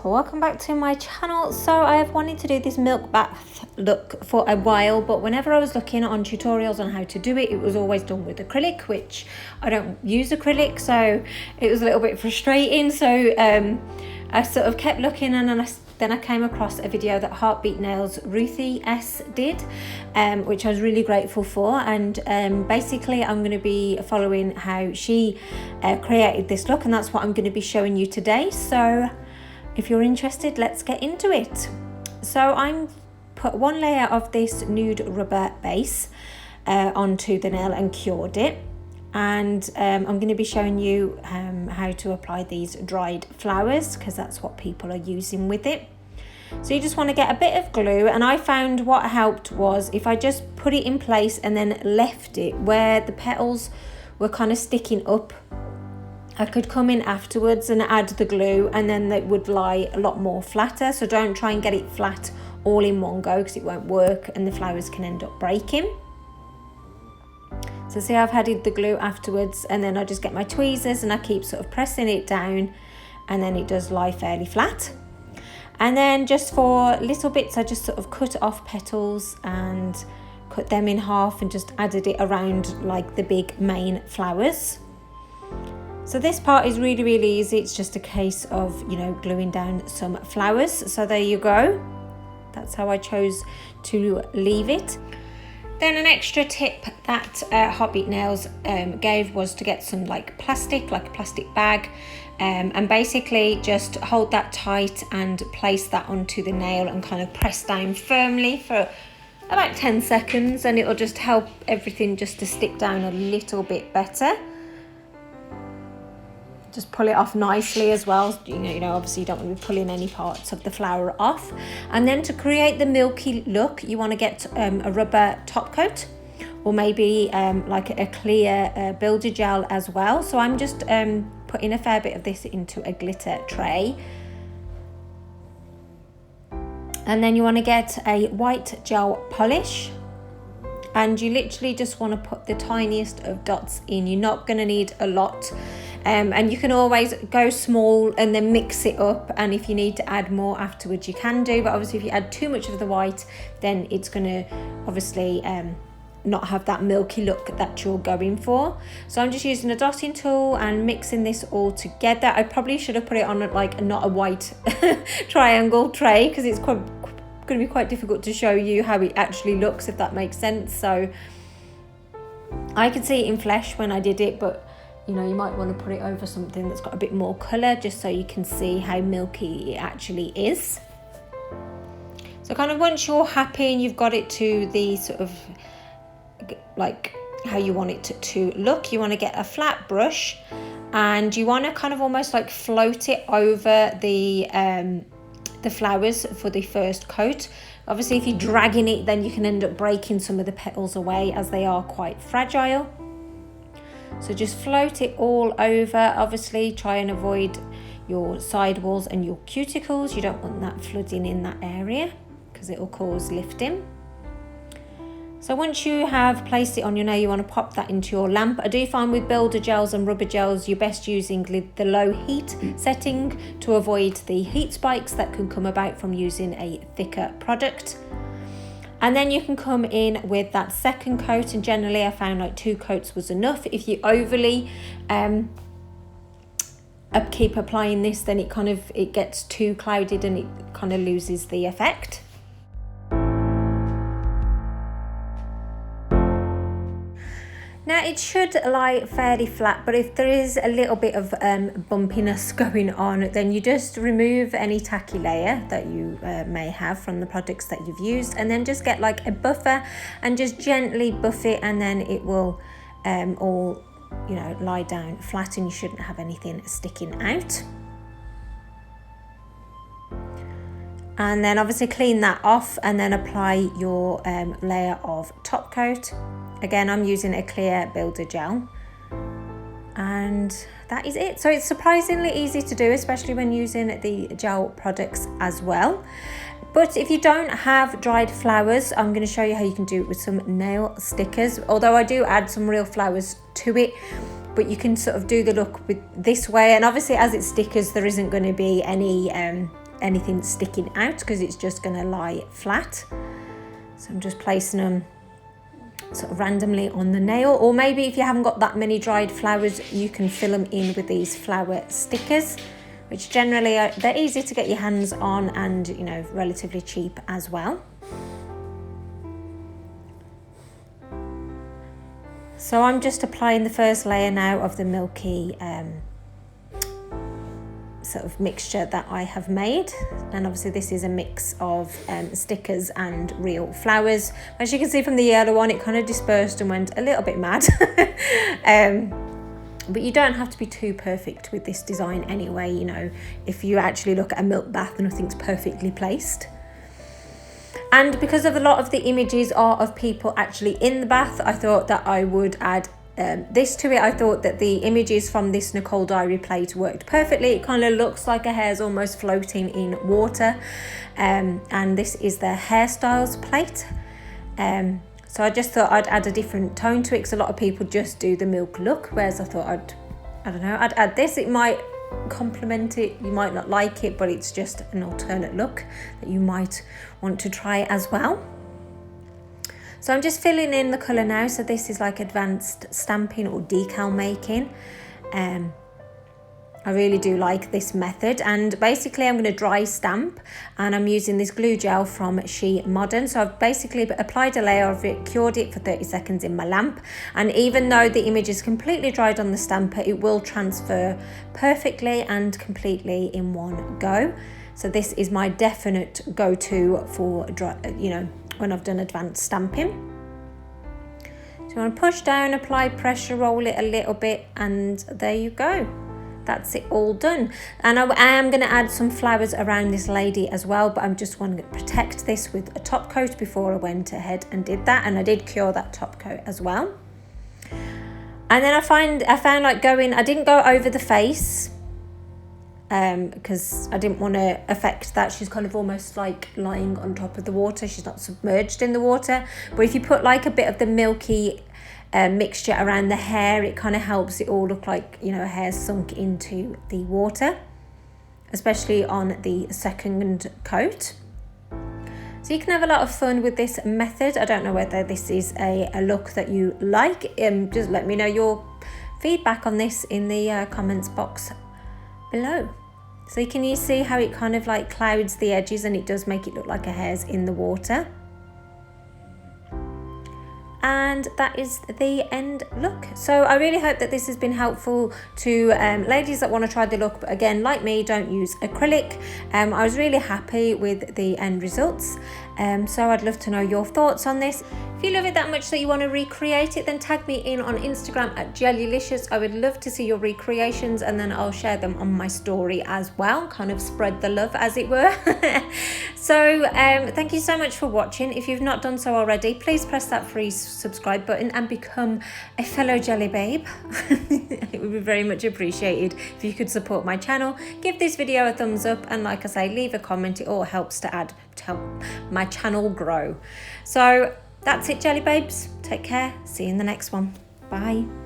Nicole, welcome back to my channel. So I have wanted to do this milk bath look for a while, but whenever I was looking on tutorials on how to do it, it was always done with acrylic, which I don't use acrylic, so it was a little bit frustrating. So I sort of kept looking, and then I came across a video that Heartbeat Nails Ruthie S did, which I was really grateful for. And basically I'm going to be following how she created this look, and that's what I'm going to be showing you today. So if you're interested, let's get into it. So I'm put one layer of this nude rubber base onto the nail and cured it. And I'm going to be showing you how to apply these dried flowers, because that's what people are using with it. So you just want to get a bit of glue, and I found what helped was if I just put it in place and then left it where the petals were kind of sticking up, I could come in afterwards and add the glue, and then it would lie a lot more flatter. So don't try and get it flat all in one go, because it won't work and the flowers can end up breaking. So see, I've added the glue afterwards, and then I just get my tweezers and I keep sort of pressing it down, and then it does lie fairly flat. And then just for little bits, I just sort of cut off petals and cut them in half and just added it around like the big main flowers. So this part is really, really easy. It's just a case of, you know, gluing down some flowers. So there you go. That's how I chose to leave it. Then an extra tip that Heartbeat Nails gave was to get some like a plastic bag, and basically just hold that tight and place that onto the nail and kind of press down firmly for about 10 seconds, and it'll just help everything just to stick down a little bit better. Just pull it off nicely as well. You know, obviously you don't want to be pulling any parts of the flower off. And then to create the milky look, you want to get a rubber top coat, or maybe like a clear builder gel as well. So I'm just putting a fair bit of this into a glitter tray. And then you want to get a white gel polish, and you literally just want to put the tiniest of dots in. You're not going to need a lot. And you can always go small and then mix it up, and if you need to add more afterwards you can do, but obviously if you add too much of the white, then it's going to obviously not have that milky look that you're going for. So I'm just using a dotting tool and mixing this all together. I probably should have put it on like not a white triangle tray, because it's going to be quite difficult to show you how it actually looks, if that makes sense. So I could see it in flesh when I did it, but you know, you might want to put it over something that's got a bit more colour, just so you can see how milky it actually is. So kind of once you're happy and you've got it to the sort of like how you want it to look, you want to get a flat brush, and you want to kind of almost like float it over the flowers for the first coat. Obviously if you're dragging it, then you can end up breaking some of the petals away, as they are quite fragile. So just float it all over. Obviously try and avoid your side walls and your cuticles. You don't want that flooding in that area, because it will cause lifting. So once you have placed it on your nail, you want to pop that into your lamp. I do find with builder gels and rubber gels, you're best using the low heat setting to avoid the heat spikes that can come about from using a thicker product. And then you can come in with that second coat, and generally I found like 2 coats was enough. If you overly keep applying this, then it gets too clouded and it kind of loses the effect. Now it should lie fairly flat, but if there is a little bit of bumpiness going on, then you just remove any tacky layer that you may have from the products that you've used, and then just get like a buffer and just gently buff it, and then it will all, you know, lie down flat, and you shouldn't have anything sticking out. And then obviously clean that off, and then apply your layer of top coat. Again, I'm using a clear builder gel, and that is it. So it's surprisingly easy to do, especially when using the gel products as well. But if you don't have dried flowers, I'm going to show you how you can do it with some nail stickers, although I do add some real flowers to it. But you can sort of do the look with this way, and obviously as it's stickers, there isn't going to be any anything sticking out because it's just going to lie flat. So I'm just placing them sort of randomly on the nail, or maybe if you haven't got that many dried flowers, you can fill them in with these flower stickers, which generally they're easy to get your hands on and, you know, relatively cheap as well. So I'm just applying the first layer now of the milky sort of mixture that I have made, and obviously this is a mix of stickers and real flowers. As you can see from the yellow one, it kind of dispersed and went a little bit mad. But you don't have to be too perfect with this design anyway. You know, if you actually look at a milk bath, nothing's perfectly placed. And because of a lot of the images are of people actually in the bath, I thought that I would add this to it. I thought that the images from this Nicole diary plate worked perfectly. It kind of looks like a hair's almost floating in water. And this is the Hairstyles plate. So I just thought I'd add a different tone to it, because a lot of people just do the milk look, whereas I thought I'd add this. It might complement it, you might not like it, but it's just an alternate look that you might want to try as well. So I'm just filling in the colour now. So this is like advanced stamping or decal making. I really do like this method, and basically I'm going to dry stamp, and I'm using this glue gel from Shemodern. So I've basically applied a layer of it, cured it for 30 seconds in my lamp, and even though the image is completely dried on the stamper, it will transfer perfectly and completely in one go. So this is my definite go-to for dry, you know, when I've done advanced stamping. So you want to push down, apply pressure, roll it a little bit, and there you go. That's it all done. And I am going to add some flowers around this lady as well, but I'm just wanting to protect this with a top coat before I went ahead and did that, and I did cure that top coat as well. And then I found like I didn't go over the face because I didn't want to affect that. She's kind of almost like lying on top of the water. She's not submerged in the water, but if you put like a bit of the milky mixture around the hair, it kind of helps it all look like, you know, a hair sunk into the water, especially on the second coat. So you can have a lot of fun with this method. I don't know whether this is a look that you like. Just let me know your feedback on this in the comments box below. So you see how it kind of like clouds the edges, and it does make it look like a hair's in the water. And that is the end look. So I really hope that this has been helpful to ladies that want to try the look, but again, like me, don't use acrylic. I was really happy with the end results. So I'd love to know your thoughts on this. If you love it that much that you want to recreate it, then tag me in on Instagram at Gelulicious. I would love to see your recreations, and then I'll share them on my story as well, kind of spread the love as it were. So thank you so much for watching. If you've not done so already, please press that free subscribe button and become a fellow jelly babe. It would be very much appreciated if you could support my channel. Give this video a thumbs up, and like I say, leave a comment. It all helps to help my channel grow. So that's it, jelly babes. Take care. See you in the next one. Bye.